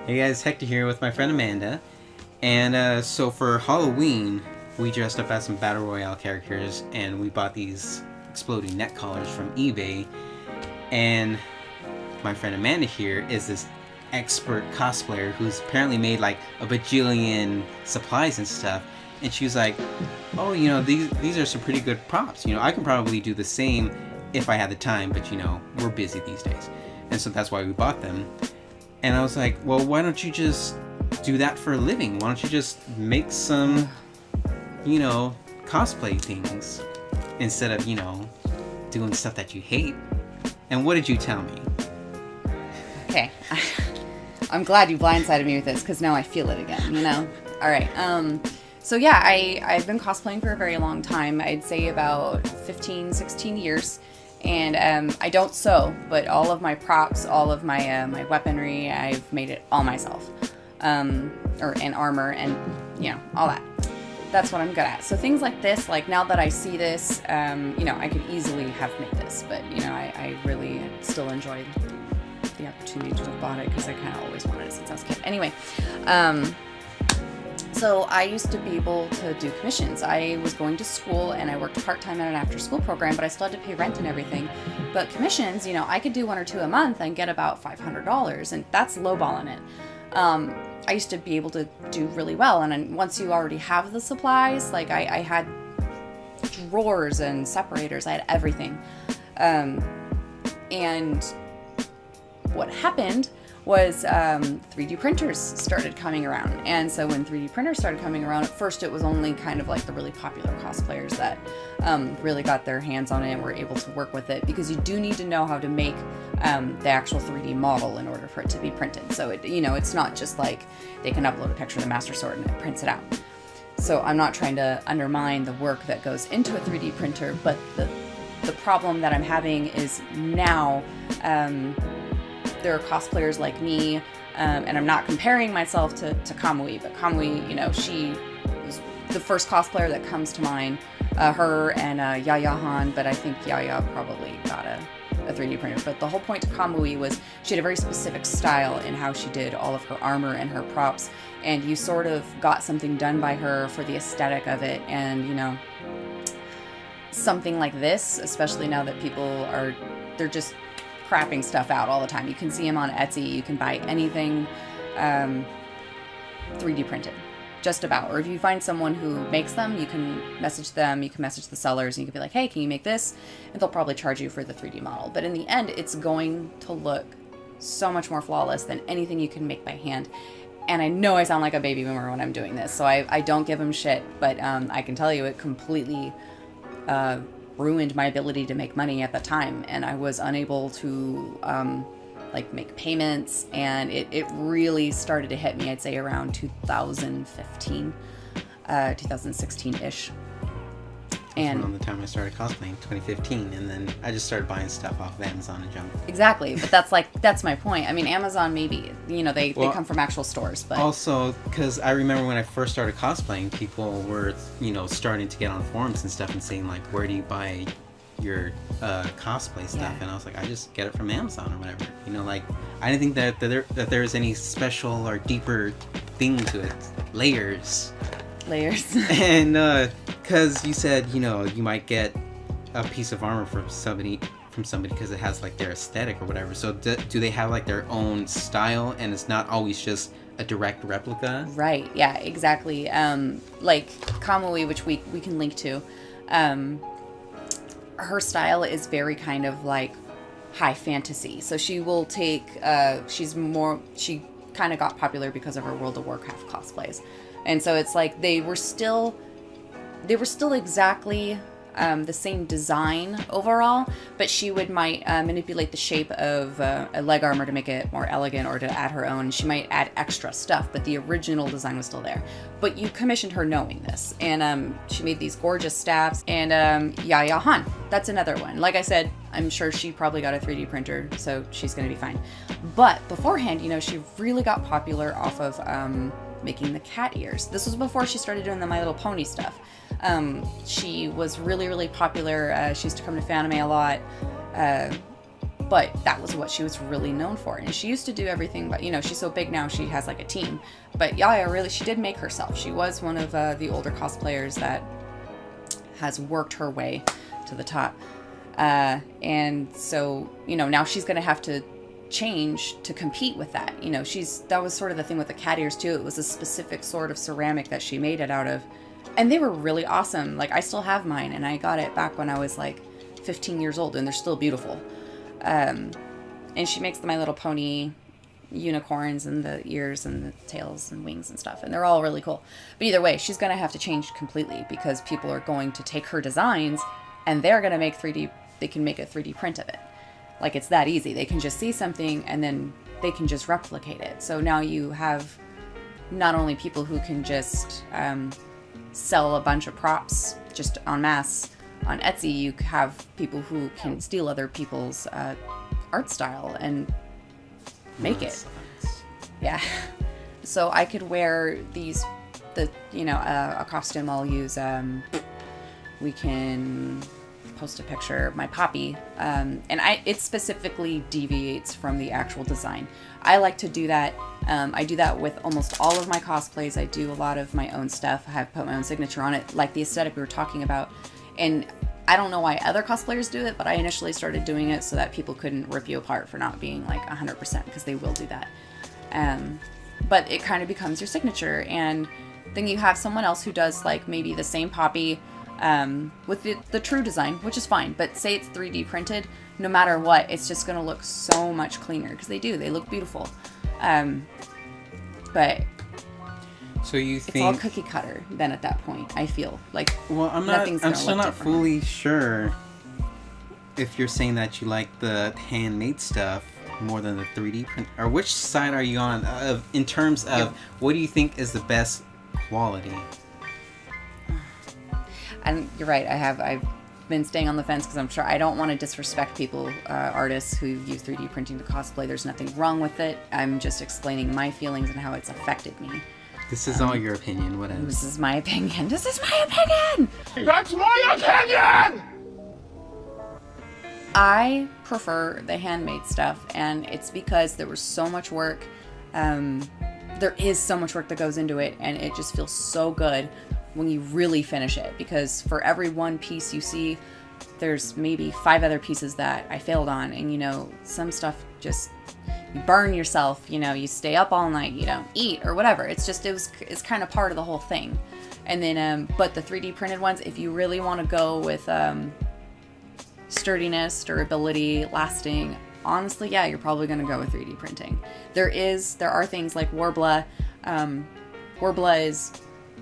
Hey guys, Hector here with my friend Amanda. And so for Halloween, we dressed up as some Battle Royale characters and we bought these exploding neck collars from eBay. And my friend Amanda here is this expert cosplayer who's apparently made like a bajillion supplies and stuff. And she was like, oh, these are some pretty good props. I can probably do the same if I had the time, but we're busy these days. And so that's why we bought them. And I was like, well, why don't you just do that for a living? Why don't you just make some, cosplay things instead of, doing stuff that you hate? And what did you tell me? Okay. I'm glad you blindsided me with this because now I feel it again, All right. So yeah, I've been cosplaying for a very long time. I'd say about 15, 16 years. And I don't sew, but all of my props, all of my my weaponry, I've made it all myself, and armor and all that. That's what I'm good at. So things like this, like now that I see this, I could easily have made this, but I really still enjoy the opportunity to have bought it because I kind of always wanted it since I was a kid. Anyway, so I used to be able to do commissions. I was going to school and I worked part-time at an after-school program, but I still had to pay rent and everything. But commissions, I could do 1 or 2 a month and get about $500, and that's lowballing it. I used to be able to do really well, and then once you already have the supplies, like I had drawers and separators, I had everything. And what happened was 3D printers started coming around. And so when 3D printers started coming around, at first it was only kind of like the really popular cosplayers that really got their hands on it and were able to work with it, because you do need to know how to make the actual 3D model in order for it to be printed. So it's not just like they can upload a picture of the Master Sword and it prints it out. So I'm not trying to undermine the work that goes into a 3D printer, but the problem that I'm having is now there are cosplayers like me, and I'm not comparing myself to Kamui, but Kamui, she was the first cosplayer that comes to mind, her and Yaya Han, but I think Yaya probably got a 3D printer. But the whole point to Kamui was she had a very specific style in how she did all of her armor and her props, and you sort of got something done by her for the aesthetic of it. And something like this, especially now that people they're just crapping stuff out all the time. You can see them on Etsy. You can buy anything 3D printed, just about. Or if you find someone who makes them, you can message them. You can message the sellers, and you can be like, hey, can you make this? And they'll probably charge you for the 3D model. But in the end, it's going to look so much more flawless than anything you can make by hand. And I know I sound like a baby boomer when I'm doing this, so I don't give them shit. But I can tell you it completely ruined my ability to make money at the time, and I was unable to make payments, and it really started to hit me, I'd say around 2015, 2016-ish. And around the time I started cosplaying, 2015, and then I just started buying stuff off of Amazon and junk. Exactly, but that's my point. I mean, Amazon maybe, they come from actual stores, but also because I remember when I first started cosplaying, people were starting to get on forums and stuff and saying like, where do you buy your cosplay stuff? Yeah. And I was like, I just get it from Amazon or whatever. I didn't think that there's any special or deeper thing to it. Layers. And because you said you might get a piece of armor from somebody because it has like their aesthetic or whatever. So do they have like their own style, and it's not always just a direct replica? Right. Yeah. Exactly. Like Kamui, which we can link to. Her style is very kind of like high fantasy. So she will take. She kind of got popular because of her World of Warcraft cosplays. And so it's like they were still exactly the same design overall, but she might manipulate the shape of a leg armor to make it more elegant or to add her own. She might add extra stuff, but the original design was still there. But you commissioned her knowing this, and she made these gorgeous staffs. And Yaya Han, that's another one. Like I said, I'm sure she probably got a 3D printer, so she's going to be fine. But beforehand, she really got popular off of making the cat ears. This was before she started doing the My Little Pony stuff. She was really, really popular. She used to come to Fanime a lot. but that was what she was really known for. And she used to do everything, but, you know, she's so big now, she has like a team. But Yaya, really, she did make herself. She was one of the older cosplayers that has worked her way to the top. And so, you know, now she's going to have to change to compete with that. You know, that was sort of the thing with the cat ears too. It was a specific sort of ceramic that she made it out of. And they were really awesome. Like, I still have mine, and I got it back when I was like 15 years old, and they're still beautiful. And she makes the My Little Pony unicorns and the ears and the tails and wings and stuff, and they're all really cool. But either way, she's going to have to change completely because people are going to take her designs and they're going to make they can make a 3D print of it. Like, it's that easy. They can just see something and then they can just replicate it. So now you have not only people who can just sell a bunch of props just en masse on Etsy, you have people who can steal other people's art style and make it. Yeah. So I could wear a costume I'll use. We can post a picture, my Poppy, and it specifically deviates from the actual design. I like to do that. I do that with almost all of my cosplays. I do a lot of my own stuff. I have put my own signature on it, like the aesthetic we were talking about. And I don't know why other cosplayers do it, but I initially started doing it so that people couldn't rip you apart for not being like 100%, because they will do that. But it kind of becomes your signature, and then you have someone else who does like maybe the same Poppy with the true design, which is fine. But say it's 3D printed, no matter what, it's just going to look so much cleaner, because they look beautiful. But so you think it's all cookie cutter then at that point, I feel like. Well, I'm still not fully sure if you're saying that you like the handmade stuff more than the 3D print, or which side are you on in terms of what do you think is the best quality? And you're right, I've been staying on the fence because I'm sure I don't want to disrespect people, artists who use 3D printing to cosplay. There's nothing wrong with it. I'm just explaining my feelings and how it's affected me. This is all your opinion, whatever. This is my opinion. This is my opinion! That's my opinion! I prefer the handmade stuff, and it's because there was so much work. There is so much work that goes into it, and it just feels so good when you really finish it, because for every one piece you see, there's maybe 5 other pieces that I failed on, and you know, some stuff just, you burn yourself, you know, you stay up all night, you don't eat or whatever. It's kind of part of the whole thing. And then, but the 3D printed ones, if you really want to go with sturdiness, durability, lasting, honestly, yeah, you're probably going to go with 3D printing. There are things like Warbler. Warbler is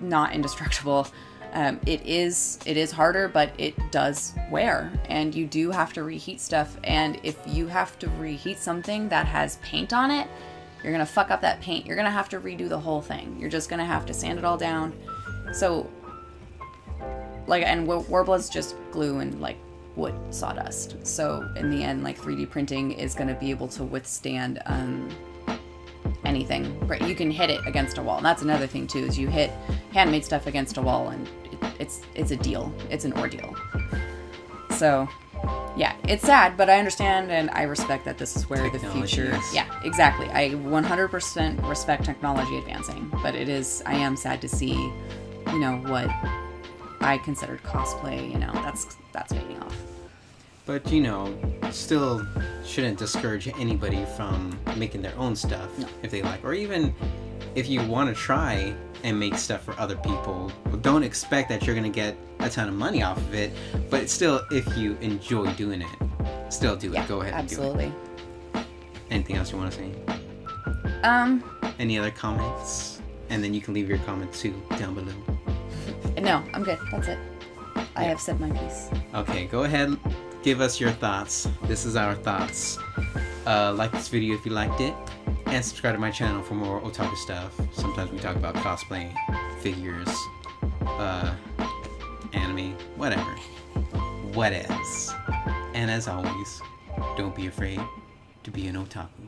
not indestructible. It is harder, but it does wear, and you do have to reheat stuff. And if you have to reheat something that has paint on it, you're gonna fuck up that paint. You're gonna have to redo the whole thing. You're just gonna have to sand it all down. So, like, and Warbler's just glue and like wood sawdust. So in the end, like 3D printing is gonna be able to withstand anything. Right, you can hit it against a wall. And that's another thing too, is you hit handmade stuff against a wall and it's a deal. It's an ordeal. So yeah, it's sad, but I understand and I respect that this is where Technology the future is. Yeah, exactly. I 100% respect technology advancing, but I am sad to see, you know, what I considered cosplay, you know, that's fading off. But, you know, still shouldn't discourage anybody from making their own stuff if they like. Or even if you want to try and make stuff for other people, don't expect that you're going to get a ton of money off of it. But still, if you enjoy doing it, still do it. Go ahead and do it. Absolutely. Anything else you want to say? Any other comments? And then you can leave your comments too down below. No, I'm good. That's it. I have said my piece. Okay, go ahead. Give us your thoughts. This is our thoughts. Like this video if you liked it, and subscribe to my channel for more otaku stuff. Sometimes we talk about cosplay, figures, anime, whatever. Whatevs. And as always, don't be afraid to be an otaku.